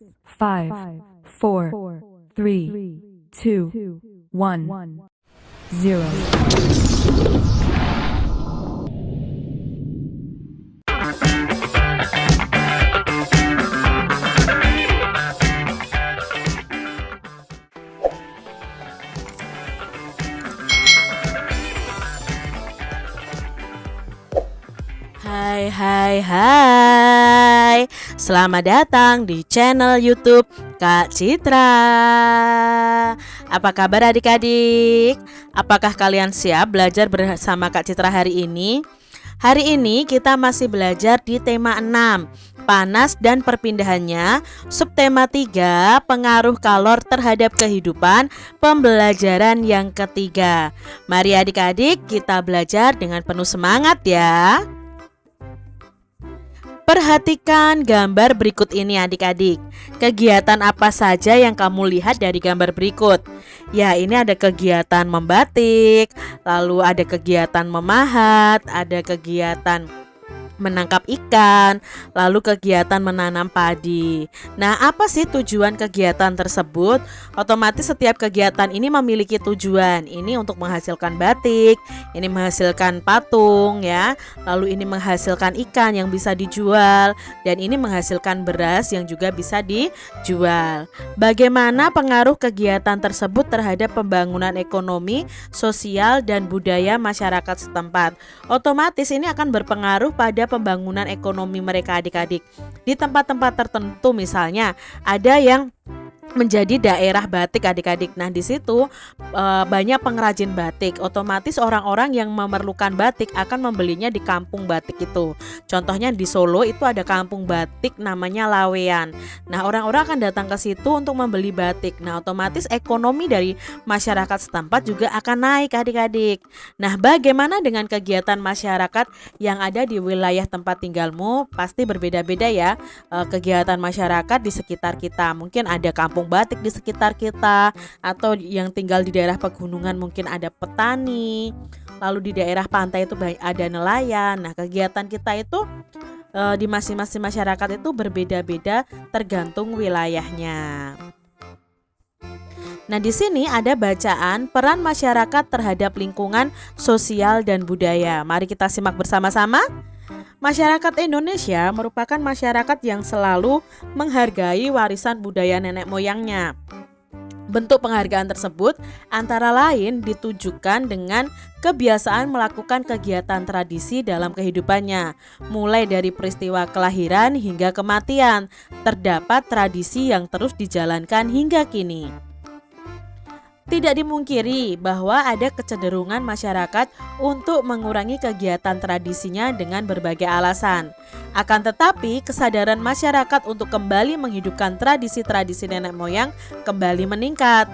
5, 4, 3, 2, 1, 0. Hai. Selamat datang di channel YouTube Kak Citra. Apa kabar adik-adik? Apakah kalian siap belajar bersama Kak Citra hari ini? Hari ini kita masih belajar di tema 6, panas dan perpindahannya. Subtema 3, pengaruh kalor terhadap kehidupan, pembelajaran yang ketiga. Mari adik-adik kita belajar dengan penuh semangat ya. Perhatikan gambar berikut ini adik-adik. Kegiatan apa saja yang kamu lihat dari gambar berikut? Ya, ini ada kegiatan membatik, lalu ada kegiatan memahat, ada kegiatan menangkap ikan, lalu kegiatan menanam padi. Nah, apa sih tujuan kegiatan tersebut? Otomatis setiap kegiatan ini memiliki tujuan. Ini untuk menghasilkan batik, ini menghasilkan patung ya. Lalu ini menghasilkan ikan yang bisa dijual, dan ini menghasilkan beras yang juga bisa dijual. Bagaimana pengaruh kegiatan tersebut terhadap pembangunan ekonomi, sosial, dan budaya masyarakat setempat? Otomatis ini akan berpengaruh pada pembangunan ekonomi mereka adik-adik. Di tempat-tempat tertentu misalnya ada yang menjadi daerah batik adik-adik. Nah, di situ banyak pengrajin batik. Otomatis orang-orang yang memerlukan batik akan membelinya di kampung batik itu. Contohnya di Solo itu ada kampung batik namanya Lawean. Nah, orang-orang akan datang ke situ untuk membeli batik. Nah, otomatis ekonomi dari masyarakat setempat juga akan naik adik-adik. Nah, bagaimana dengan kegiatan masyarakat yang ada di wilayah tempat tinggalmu? Pasti berbeda-beda ya kegiatan masyarakat di sekitar kita. Mungkin ada kampung batik di sekitar kita, atau yang tinggal di daerah pegunungan mungkin ada petani, lalu di daerah pantai itu ada nelayan. Nah, kegiatan kita itu di masing-masing masyarakat itu berbeda-beda tergantung wilayahnya. Nah, di sini ada bacaan peran masyarakat terhadap lingkungan sosial dan budaya. Mari kita simak bersama-sama. Masyarakat Indonesia merupakan masyarakat yang selalu menghargai warisan budaya nenek moyangnya. Bentuk penghargaan tersebut antara lain ditujukan dengan kebiasaan melakukan kegiatan tradisi dalam kehidupannya. Mulai dari peristiwa kelahiran hingga kematian, terdapat tradisi yang terus dijalankan hingga kini. Tidak dimungkiri bahwa ada kecenderungan masyarakat untuk mengurangi kegiatan tradisinya dengan berbagai alasan. Akan tetapi, kesadaran masyarakat untuk kembali menghidupkan tradisi-tradisi nenek moyang kembali meningkat.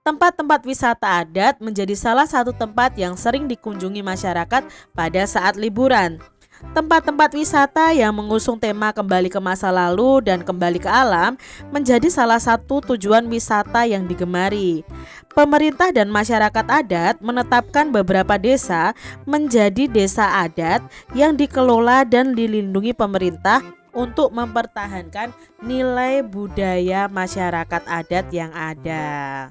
Tempat-tempat wisata adat menjadi salah satu tempat yang sering dikunjungi masyarakat pada saat liburan. Tempat-tempat wisata yang mengusung tema kembali ke masa lalu dan kembali ke alam menjadi salah satu tujuan wisata yang digemari. Pemerintah dan masyarakat adat menetapkan beberapa desa menjadi desa adat yang dikelola dan dilindungi pemerintah untuk mempertahankan nilai budaya masyarakat adat yang ada.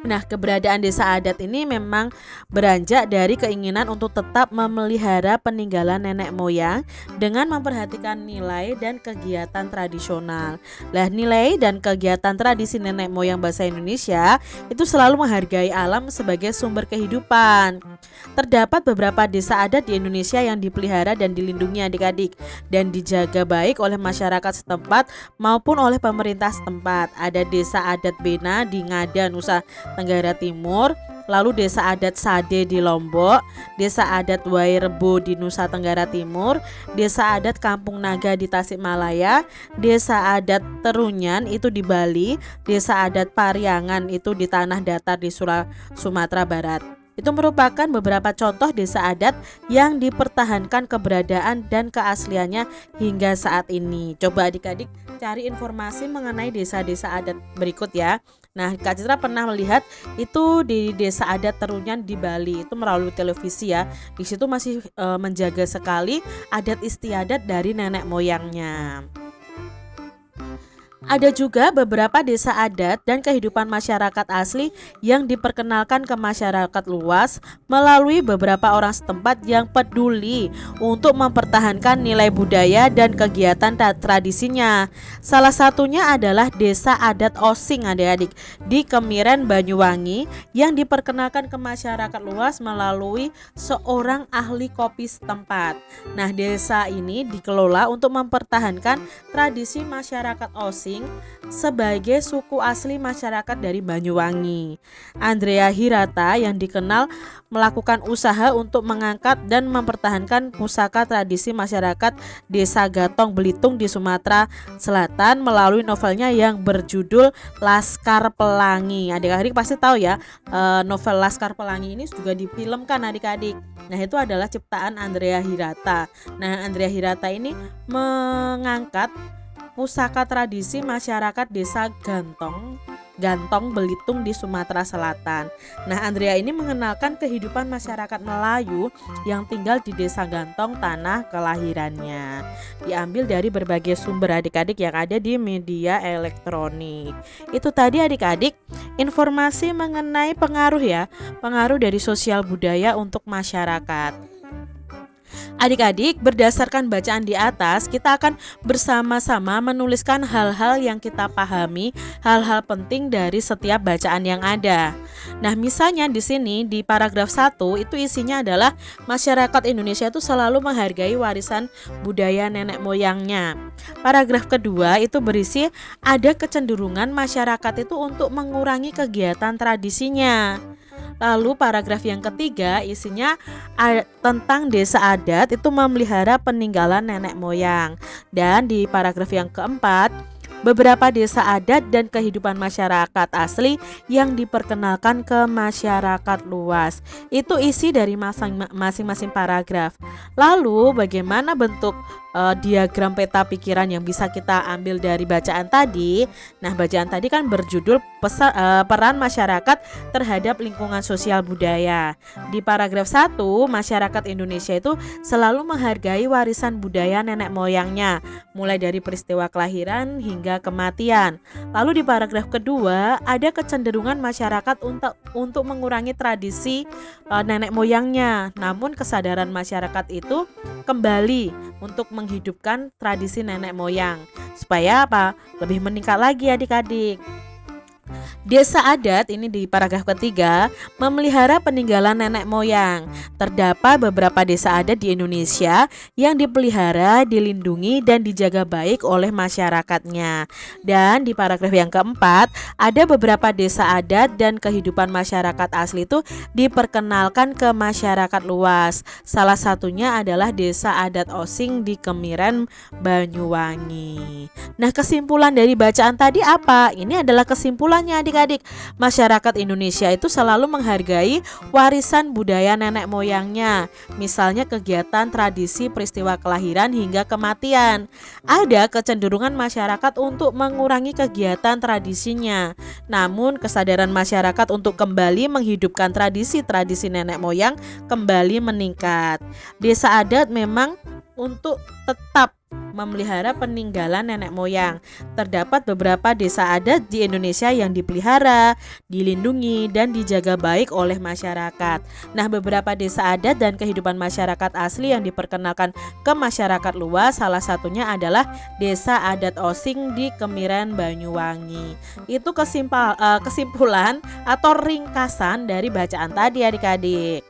Nah, keberadaan desa adat ini memang beranjak dari keinginan untuk tetap memelihara peninggalan nenek moyang dengan memperhatikan nilai dan kegiatan tradisional. Nah, nilai dan kegiatan tradisi nenek moyang bangsa Indonesia itu selalu menghargai alam sebagai sumber kehidupan. Terdapat beberapa desa adat di Indonesia yang dipelihara dan dilindungi adik-adik dan dijaga baik oleh masyarakat setempat maupun oleh pemerintah setempat. Ada desa adat Bena di Ngada, Nusa Tenggara Timur, lalu desa adat Sade di Lombok, desa adat Wairebo di Nusa Tenggara Timur, desa adat Kampung Naga di Tasikmalaya, desa adat Terunyan itu di Bali, desa adat Pariangan itu di Tanah Datar di Sumatera Barat. Itu merupakan beberapa contoh desa adat yang dipertahankan keberadaan dan keasliannya hingga saat ini. Coba adik-adik cari informasi mengenai desa-desa adat berikut ya. Nah, Kak Citra pernah melihat itu di desa adat Terunyan di Bali, itu melalui televisi ya. Di situ masih menjaga sekali adat istiadat dari nenek moyangnya. Ada juga beberapa desa adat dan kehidupan masyarakat asli yang diperkenalkan ke masyarakat luas melalui beberapa orang setempat yang peduli untuk mempertahankan nilai budaya dan kegiatan tradisinya. Salah satunya adalah desa adat Osing adik-adik di Kemiren Banyuwangi yang diperkenalkan ke masyarakat luas melalui seorang ahli kopi setempat. Nah, desa ini dikelola untuk mempertahankan tradisi masyarakat Osing sebagai suku asli masyarakat dari Banyuwangi. Andrea Hirata yang dikenal melakukan usaha untuk mengangkat dan mempertahankan pusaka tradisi masyarakat Desa Gatong Belitung di Sumatera Selatan melalui novelnya yang berjudul Laskar Pelangi. Adik-adik pasti tahu ya, novel Laskar Pelangi ini juga difilmkan adik-adik. Nah, itu adalah ciptaan Andrea Hirata. Nah, Andrea Hirata ini mengangkat pusaka tradisi masyarakat Desa Gantong Belitung di Sumatera Selatan. Nah, Andrea ini mengenalkan kehidupan masyarakat Melayu yang tinggal di Desa Gantong, tanah kelahirannya. Diambil dari berbagai sumber adik-adik yang ada di media elektronik. Itu tadi adik-adik informasi mengenai pengaruh dari sosial budaya untuk masyarakat. Adik-adik, berdasarkan bacaan di atas, kita akan bersama-sama menuliskan hal-hal yang kita pahami, hal-hal penting dari setiap bacaan yang ada. Nah, misalnya di sini di paragraf 1 itu isinya adalah masyarakat Indonesia itu selalu menghargai warisan budaya nenek moyangnya. Paragraf kedua itu berisi ada kecenderungan masyarakat itu untuk mengurangi kegiatan tradisinya. Lalu paragraf yang ketiga isinya tentang desa adat itu memelihara peninggalan nenek moyang. Dan di paragraf yang keempat, beberapa desa adat dan kehidupan masyarakat asli yang diperkenalkan ke masyarakat luas. Itu isi dari masing-masing paragraf. Lalu bagaimana bentuk diagram peta pikiran yang bisa kita ambil dari bacaan tadi? Nah, bacaan tadi kan berjudul peran masyarakat terhadap lingkungan sosial budaya. Di paragraf 1, masyarakat Indonesia itu selalu menghargai warisan budaya nenek moyangnya, mulai dari peristiwa kelahiran hingga kematian. Lalu di paragraf kedua, ada kecenderungan masyarakat untuk mengurangi tradisi nenek moyangnya. Namun kesadaran masyarakat itu kembali untuk menghidupkan tradisi nenek moyang supaya lebih meningkat lagi adik-adik. Desa adat ini di paragraf ketiga memelihara peninggalan nenek moyang. Terdapat beberapa desa adat di Indonesia yang dipelihara, dilindungi dan dijaga baik oleh masyarakatnya. Dan di paragraf yang keempat ada beberapa desa adat dan kehidupan masyarakat asli itu diperkenalkan ke masyarakat luas. Salah satunya adalah desa adat Osing di Kemiren Banyuwangi. Nah, kesimpulan dari bacaan tadi apa? Ini adalah kesimpulannya adik-adik. Masyarakat Indonesia itu selalu menghargai warisan budaya nenek moyangnya. Misalnya kegiatan tradisi peristiwa kelahiran hingga kematian. Ada kecenderungan masyarakat untuk mengurangi kegiatan tradisinya. Namun kesadaran masyarakat untuk kembali menghidupkan tradisi-tradisi nenek moyang kembali meningkat. Desa adat memang untuk tetap memelihara peninggalan nenek moyang. Terdapat beberapa desa adat di Indonesia yang dipelihara, dilindungi, dan dijaga baik oleh masyarakat. Nah, beberapa desa adat dan kehidupan masyarakat asli yang diperkenalkan ke masyarakat luas, salah satunya adalah Desa Adat Osing di Kemiren Banyuwangi. Itu kesimpulan atau ringkasan dari bacaan tadi adik-adik.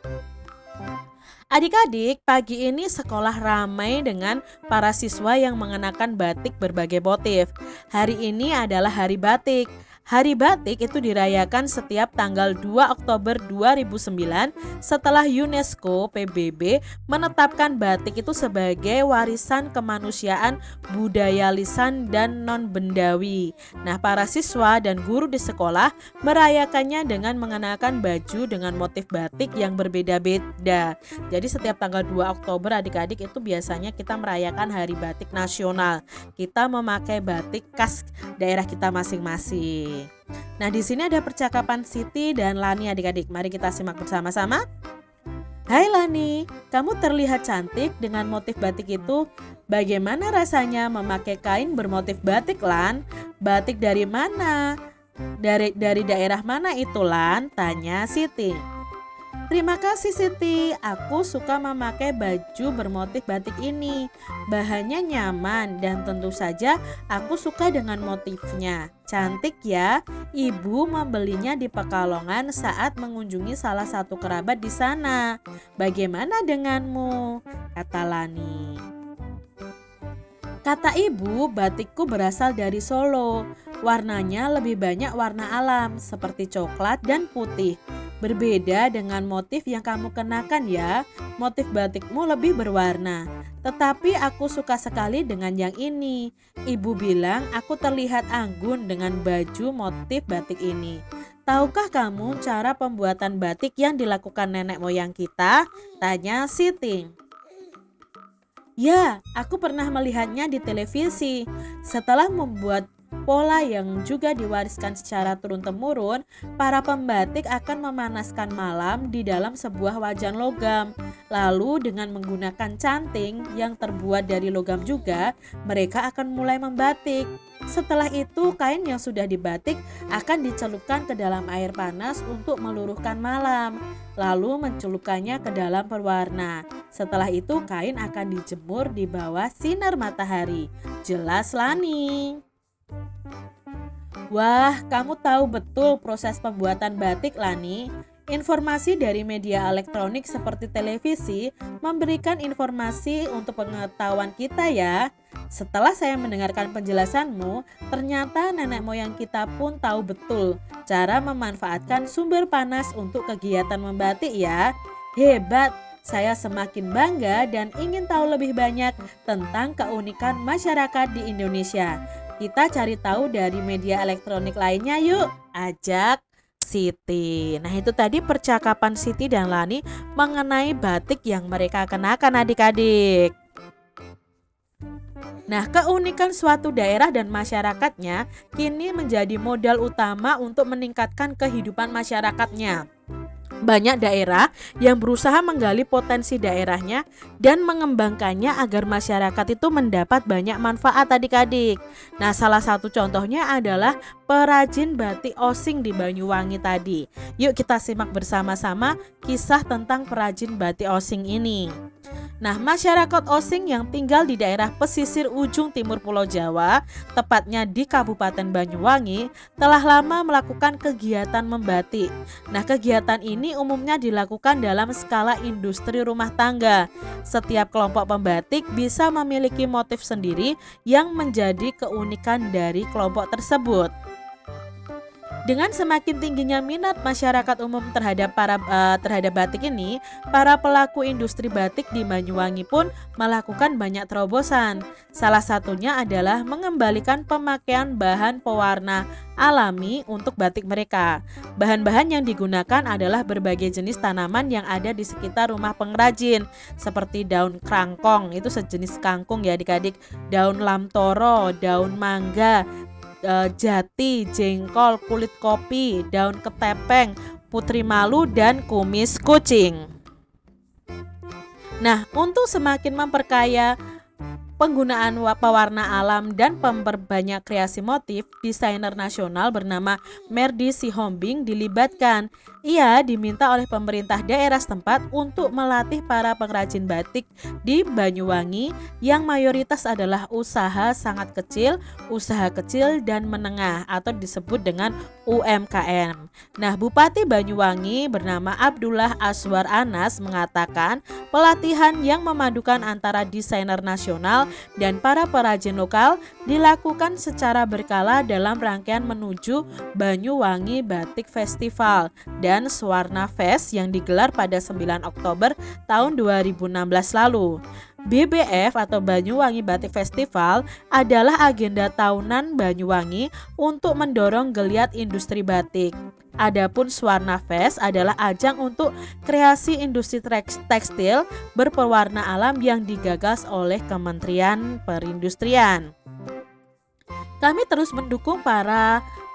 Adik-adik, pagi ini sekolah ramai dengan para siswa yang mengenakan batik berbagai motif. Hari ini adalah Hari Batik. Hari Batik itu dirayakan setiap tanggal 2 Oktober 2009 setelah UNESCO PBB menetapkan batik itu sebagai warisan kemanusiaan budaya lisan dan non-bendawi. Nah, para siswa dan guru di sekolah merayakannya dengan mengenakan baju dengan motif batik yang berbeda-beda. Jadi setiap tanggal 2 Oktober adik-adik itu biasanya kita merayakan Hari Batik Nasional. Kita memakai batik khas daerah kita masing-masing. Nah, di sini ada percakapan Siti dan Lani adik-adik. Mari kita simak bersama-sama. Hai Lani, kamu terlihat cantik dengan motif batik itu. Bagaimana rasanya memakai kain bermotif batik, Lan? Batik dari mana? Dari daerah mana itu, Lan? Tanya Siti. Terima kasih Siti, aku suka memakai baju bermotif batik ini. Bahannya nyaman dan tentu saja aku suka dengan motifnya. Cantik ya, ibu membelinya di Pekalongan saat mengunjungi salah satu kerabat di sana. Bagaimana denganmu? Kata Lani. Kata ibu, batikku berasal dari Solo. Warnanya lebih banyak warna alam seperti coklat dan putih. Berbeda dengan motif yang kamu kenakan ya, motif batikmu lebih berwarna. Tetapi aku suka sekali dengan yang ini. Ibu bilang aku terlihat anggun dengan baju motif batik ini. Tahukah kamu cara pembuatan batik yang dilakukan nenek moyang kita? Tanya Siti. Ya, aku pernah melihatnya di televisi. Setelah membuat pola yang juga diwariskan secara turun-temurun, para pembatik akan memanaskan malam di dalam sebuah wajan logam. Lalu dengan menggunakan canting yang terbuat dari logam juga, mereka akan mulai membatik. Setelah itu, kain yang sudah dibatik akan dicelupkan ke dalam air panas untuk meluruhkan malam, lalu mencelupkannya ke dalam pewarna. Setelah itu, kain akan dijemur di bawah sinar matahari. Jelas, Lani? Wah, kamu tahu betul proses pembuatan batik, Lani. Informasi dari media elektronik seperti televisi memberikan informasi untuk pengetahuan kita ya. Setelah saya mendengarkan penjelasanmu, ternyata nenek moyang kita pun tahu betul cara memanfaatkan sumber panas untuk kegiatan membatik ya. Hebat, saya semakin bangga dan ingin tahu lebih banyak tentang keunikan masyarakat di Indonesia. Kita cari tahu dari media elektronik lainnya yuk, ajak Siti. Nah itu tadi percakapan Siti dan Lani mengenai batik yang mereka kenakan adik-adik. Nah, keunikan suatu daerah dan masyarakatnya kini menjadi modal utama untuk meningkatkan kehidupan masyarakatnya. Banyak daerah yang berusaha menggali potensi daerahnya dan mengembangkannya agar masyarakat itu mendapat banyak manfaat adik-adik. Nah, salah satu contohnya adalah perajin batik Osing di Banyuwangi tadi. Yuk kita simak bersama-sama kisah tentang perajin batik Osing ini. Nah, masyarakat Osing yang tinggal di daerah pesisir ujung timur Pulau Jawa, tepatnya di Kabupaten Banyuwangi, telah lama melakukan kegiatan membatik. Nah, kegiatan ini umumnya dilakukan dalam skala industri rumah tangga. Setiap kelompok pembatik bisa memiliki motif sendiri yang menjadi keunikan dari kelompok tersebut. Dengan semakin tingginya minat masyarakat umum terhadap batik ini, para pelaku industri batik di Banyuwangi pun melakukan banyak terobosan. Salah satunya adalah mengembalikan pemakaian bahan pewarna alami untuk batik mereka. Bahan-bahan yang digunakan adalah berbagai jenis tanaman yang ada di sekitar rumah pengrajin, seperti daun krangkong, itu sejenis kangkung ya adik-adik, daun lamtoro, daun mangga, jati, jengkol, kulit kopi, daun ketepeng, putri malu, dan kumis kucing. Nah, untuk semakin memperkaya penggunaan pewarna alam dan memperbanyak kreasi motif, desainer nasional bernama Merdi Sihombing dilibatkan. Ia diminta oleh pemerintah daerah setempat untuk melatih para pengrajin batik di Banyuwangi yang mayoritas adalah usaha sangat kecil, usaha kecil dan menengah atau disebut dengan UMKM. Nah, Bupati Banyuwangi bernama Abdullah Aswar Anas mengatakan pelatihan yang memadukan antara desainer nasional dan para perajin lokal dilakukan secara berkala dalam rangkaian menuju Banyuwangi Batik Festival dan Swarna Fest yang digelar pada 9 Oktober tahun 2016 lalu. BBF atau Banyuwangi Batik Festival adalah agenda tahunan Banyuwangi untuk mendorong geliat industri batik. Adapun Swarna Fest adalah ajang untuk kreasi industri tekstil berpewarna alam yang digagas oleh Kementerian Perindustrian. Kami terus mendukung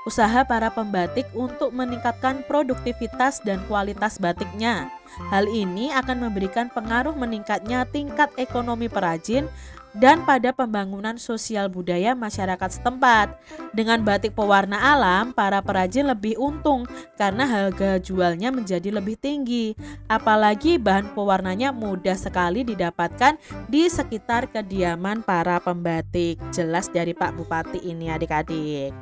usaha para pembatik untuk meningkatkan produktivitas dan kualitas batiknya. Hal ini akan memberikan pengaruh meningkatnya tingkat ekonomi perajin dan pada pembangunan sosial budaya masyarakat setempat. Dengan batik pewarna alam, para perajin lebih untung karena harga jualnya menjadi lebih tinggi. Apalagi bahan pewarnanya mudah sekali didapatkan di sekitar kediaman para pembatik. Jelas dari Pak Bupati ini adik-adik.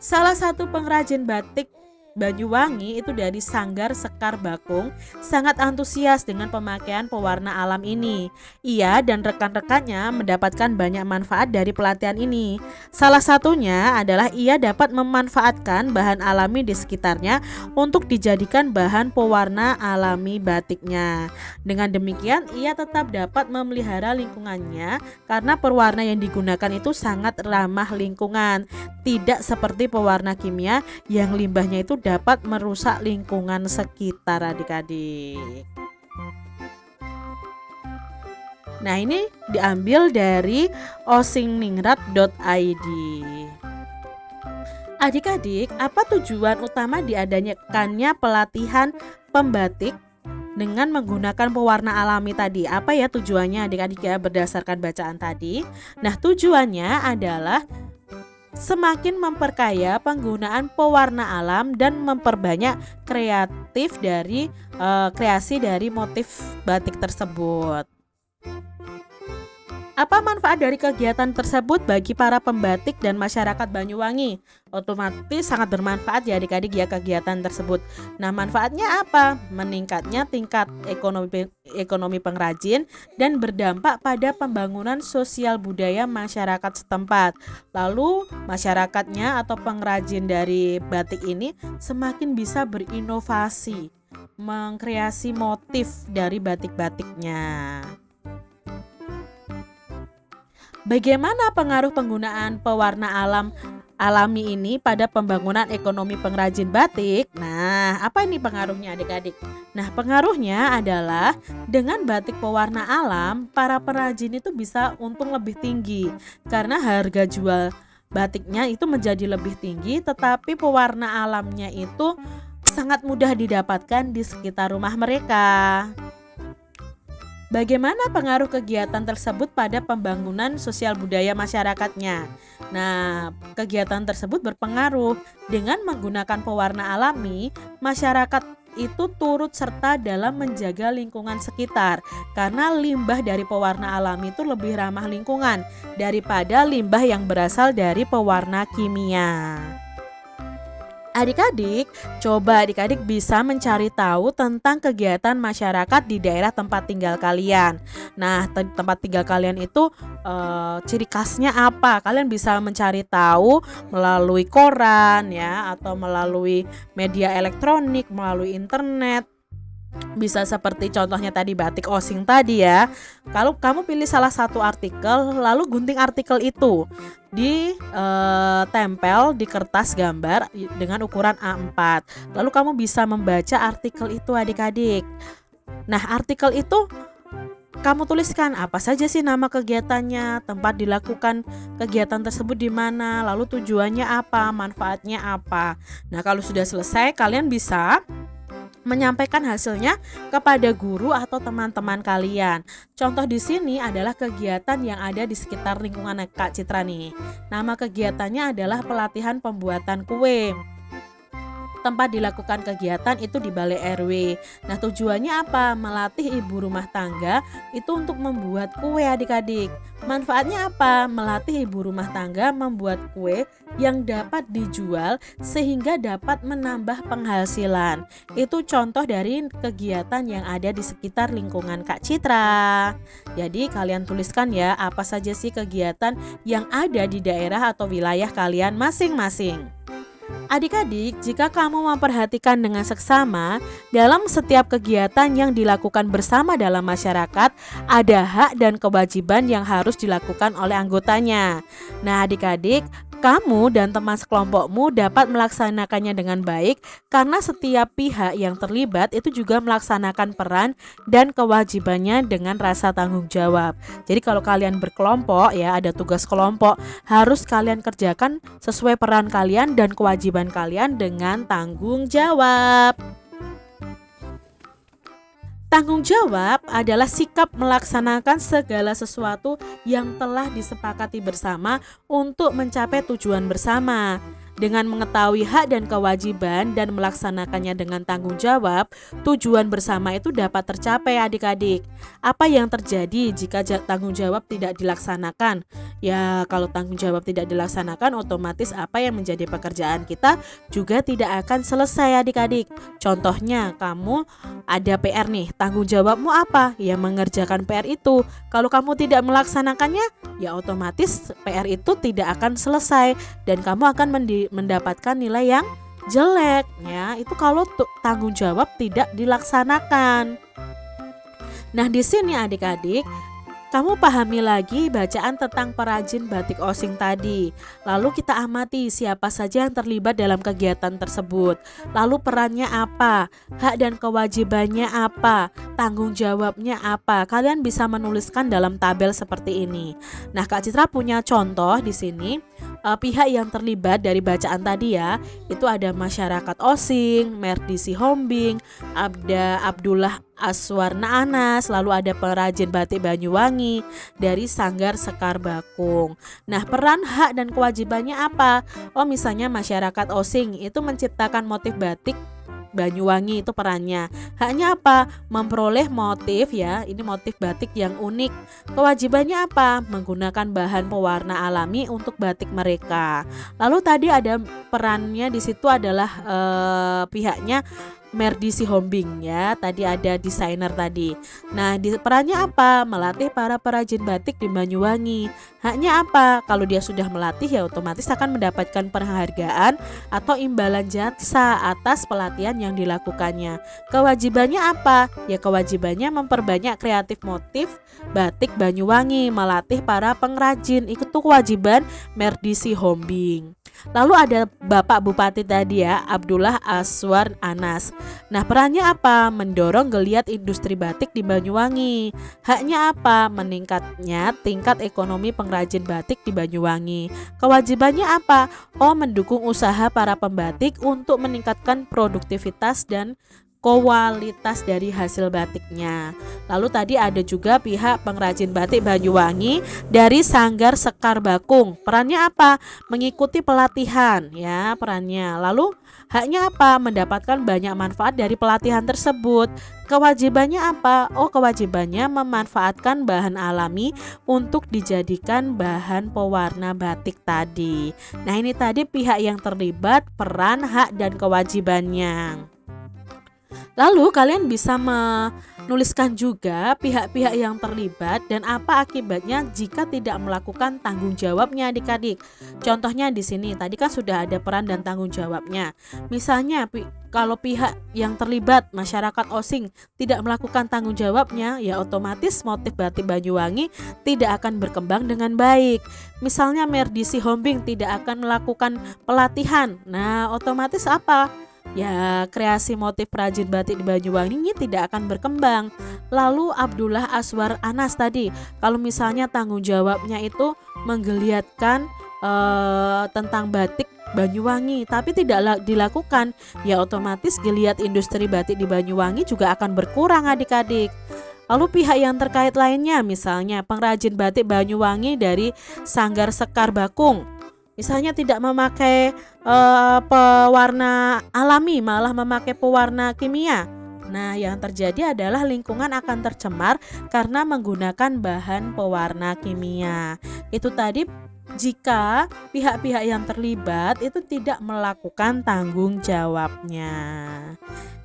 Salah satu pengrajin batik Banyuwangi itu dari Sanggar Sekar Bakung sangat antusias dengan pemakaian pewarna alam ini. Ia dan rekan-rekannya mendapatkan banyak manfaat dari pelatihan ini. Salah satunya adalah ia dapat memanfaatkan bahan alami di sekitarnya untuk dijadikan bahan pewarna alami batiknya. Dengan demikian ia tetap dapat memelihara lingkungannya karena pewarna yang digunakan itu sangat ramah lingkungan. Tidak seperti pewarna kimia yang limbahnya itu dapat merusak lingkungan sekitar adik-adik. Nah, ini diambil dari osingningrat.id. Adik-adik, apa tujuan utama diadakannya pelatihan pembatik dengan menggunakan pewarna alami tadi? Apa ya tujuannya adik-adik ya berdasarkan bacaan tadi? Nah, tujuannya adalah semakin memperkaya penggunaan pewarna alam dan memperbanyak kreasi dari motif batik tersebut. Apa manfaat dari kegiatan tersebut bagi para pembatik dan masyarakat Banyuwangi? Otomatis sangat bermanfaat ya adik-adik ya kegiatan tersebut. Nah, manfaatnya apa? Meningkatnya tingkat ekonomi pengrajin dan berdampak pada pembangunan sosial budaya masyarakat setempat. Lalu masyarakatnya atau pengrajin dari batik ini semakin bisa berinovasi, mengkreasi motif dari batik-batiknya. Bagaimana pengaruh penggunaan pewarna alami ini pada pembangunan ekonomi pengrajin batik? Nah, apa ini pengaruhnya adik-adik? Nah, pengaruhnya adalah dengan batik pewarna alam, para perajin itu bisa untung lebih tinggi karena harga jual batiknya itu menjadi lebih tinggi, tetapi pewarna alamnya itu sangat mudah didapatkan di sekitar rumah mereka. Bagaimana pengaruh kegiatan tersebut pada pembangunan sosial budaya masyarakatnya? Nah, kegiatan tersebut berpengaruh. Dengan menggunakan pewarna alami, masyarakat itu turut serta dalam menjaga lingkungan sekitar karena limbah dari pewarna alami itu lebih ramah lingkungan daripada limbah yang berasal dari pewarna kimia. Adik-adik, coba adik-adik bisa mencari tahu tentang kegiatan masyarakat di daerah tempat tinggal kalian. Nah, tempat tinggal kalian itu ciri khasnya apa? Kalian bisa mencari tahu melalui koran ya, atau melalui media elektronik, melalui internet. Bisa seperti contohnya tadi batik osing tadi ya. Kalau kamu pilih salah satu artikel, lalu gunting artikel itu ditempel di kertas gambar dengan ukuran A4. Lalu kamu bisa membaca artikel itu adik-adik. Nah, artikel itu kamu tuliskan apa saja sih nama kegiatannya, tempat dilakukan kegiatan tersebut di mana, lalu tujuannya apa, manfaatnya apa. Nah, kalau sudah selesai, kalian bisa menyampaikan hasilnya kepada guru atau teman-teman kalian. Contoh di sini adalah kegiatan yang ada di sekitar lingkungan Kak Citra nih. Nama kegiatannya adalah pelatihan pembuatan kue. Tempat dilakukan kegiatan itu di Balai RW. Nah, tujuannya apa? Melatih ibu rumah tangga itu untuk membuat kue adik-adik. Manfaatnya apa? Melatih ibu rumah tangga membuat kue yang dapat dijual sehingga dapat menambah penghasilan. Itu contoh dari kegiatan yang ada di sekitar lingkungan Kak Citra. Jadi kalian tuliskan ya apa saja sih kegiatan yang ada di daerah atau wilayah kalian masing-masing. Adik-adik, jika kamu memperhatikan dengan seksama, dalam setiap kegiatan yang dilakukan bersama dalam masyarakat, ada hak dan kewajiban yang harus dilakukan oleh anggotanya. Nah, adik-adik, kamu dan teman sekelompokmu dapat melaksanakannya dengan baik karena setiap pihak yang terlibat itu juga melaksanakan peran dan kewajibannya dengan rasa tanggung jawab. Jadi kalau kalian berkelompok ya, ada tugas kelompok, harus kalian kerjakan sesuai peran kalian dan kewajiban kalian dengan tanggung jawab. Tanggung jawab adalah sikap melaksanakan segala sesuatu yang telah disepakati bersama untuk mencapai tujuan bersama. Dengan mengetahui hak dan kewajiban dan melaksanakannya dengan tanggung jawab, tujuan bersama itu dapat tercapai adik-adik. Apa yang terjadi jika tanggung jawab tidak dilaksanakan? Ya, kalau tanggung jawab tidak dilaksanakan, otomatis apa yang menjadi pekerjaan kita juga tidak akan selesai adik-adik. Contohnya, kamu ada PR nih, tanggung jawabmu apa? Ya, mengerjakan PR itu. Kalau kamu tidak melaksanakannya, ya otomatis PR itu tidak akan selesai dan kamu akan mendapatkan nilai yang jelek ya. Itu kalau tanggung jawab tidak dilaksanakan. Nah, di sini adik-adik, kamu pahami lagi bacaan tentang perajin batik osing tadi. Lalu kita amati siapa saja yang terlibat dalam kegiatan tersebut. Lalu perannya apa? Hak dan kewajibannya apa? Tanggung jawabnya apa? Kalian bisa menuliskan dalam tabel seperti ini. Nah, Kak Citra punya contoh di sini. Pihak yang terlibat dari bacaan tadi ya, itu ada masyarakat Osing, Merdi Sihombing, Abdullah Aswarna Anas, lalu ada perajin batik Banyuwangi dari Sanggar Sekar Bakung. Nah, peran, hak dan kewajibannya apa? Oh, misalnya masyarakat Osing itu menciptakan motif batik Banyuwangi, itu perannya. Haknya apa? Memperoleh motif ya, ini motif batik yang unik. Kewajibannya apa? Menggunakan bahan pewarna alami untuk batik mereka. Lalu tadi ada perannya di situ adalah pihaknya Merdi Sihombing ya, tadi ada desainer tadi. Nah, perannya apa? Melatih para perajin batik di Banyuwangi. Haknya apa? Kalau dia sudah melatih ya otomatis akan mendapatkan penghargaan atau imbalan jasa atas pelatihan yang dilakukannya. Kewajibannya apa? Ya kewajibannya memperbanyak kreatif motif batik Banyuwangi, melatih para pengrajin. Itu kewajiban Merdi Sihombing. Lalu ada Bapak Bupati tadi ya, Abdullah Aswar Anas. Nah, perannya apa? Mendorong geliat industri batik di Banyuwangi. Haknya apa? Meningkatnya tingkat ekonomi pengrajin batik di Banyuwangi. Kewajibannya apa? Oh, mendukung usaha para pembatik untuk meningkatkan produktivitas dan kualitas dari hasil batiknya. Lalu tadi ada juga pihak pengrajin batik Banyuwangi dari Sanggar Sekar Bakung. Perannya apa? Mengikuti pelatihan ya perannya. Lalu haknya apa? Mendapatkan banyak manfaat dari pelatihan tersebut. Kewajibannya apa? Oh, kewajibannya memanfaatkan bahan alami untuk dijadikan bahan pewarna batik tadi. Nah, ini tadi pihak yang terlibat, peran, hak dan kewajibannya. Lalu kalian bisa menuliskan juga pihak-pihak yang terlibat dan apa akibatnya jika tidak melakukan tanggung jawabnya adik-adik. Contohnya di sini tadi kan sudah ada peran dan tanggung jawabnya. Misalnya kalau pihak yang terlibat masyarakat Osing tidak melakukan tanggung jawabnya, ya otomatis motif batik Banyuwangi tidak akan berkembang dengan baik. Misalnya Merdi Sihombing tidak akan melakukan pelatihan. Nah, otomatis apa? Ya, kreasi motif perajin batik di Banyuwangi ini tidak akan berkembang. Lalu Abdullah Aswar Anas tadi, kalau misalnya tanggung jawabnya itu menggeliatkan tentang batik Banyuwangi tapi tidak dilakukan, ya otomatis geliat industri batik di Banyuwangi juga akan berkurang adik-adik. Lalu pihak yang terkait lainnya, misalnya pengrajin batik Banyuwangi dari Sanggar Sekar Bakung, misalnya tidak memakai pewarna alami, malah memakai pewarna kimia. Nah, yang terjadi adalah lingkungan akan tercemar karena menggunakan bahan pewarna kimia. Itu tadi jika pihak-pihak yang terlibat itu tidak melakukan tanggung jawabnya.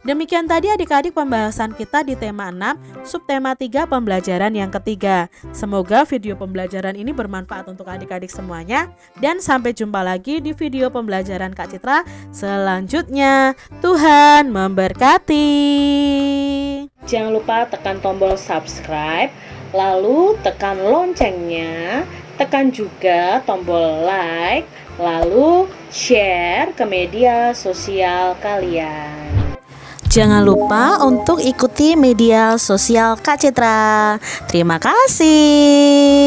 Demikian tadi adik-adik pembahasan kita di tema 6, subtema 3 pembelajaran yang ketiga. Semoga video pembelajaran ini bermanfaat untuk adik-adik semuanya. Dan sampai jumpa lagi di video pembelajaran Kak Citra selanjutnya. Tuhan memberkati. Jangan lupa tekan tombol subscribe, lalu tekan loncengnya, tekan juga tombol like, lalu share ke media sosial kalian. Jangan lupa untuk ikuti media sosial Kak Citra. Terima kasih.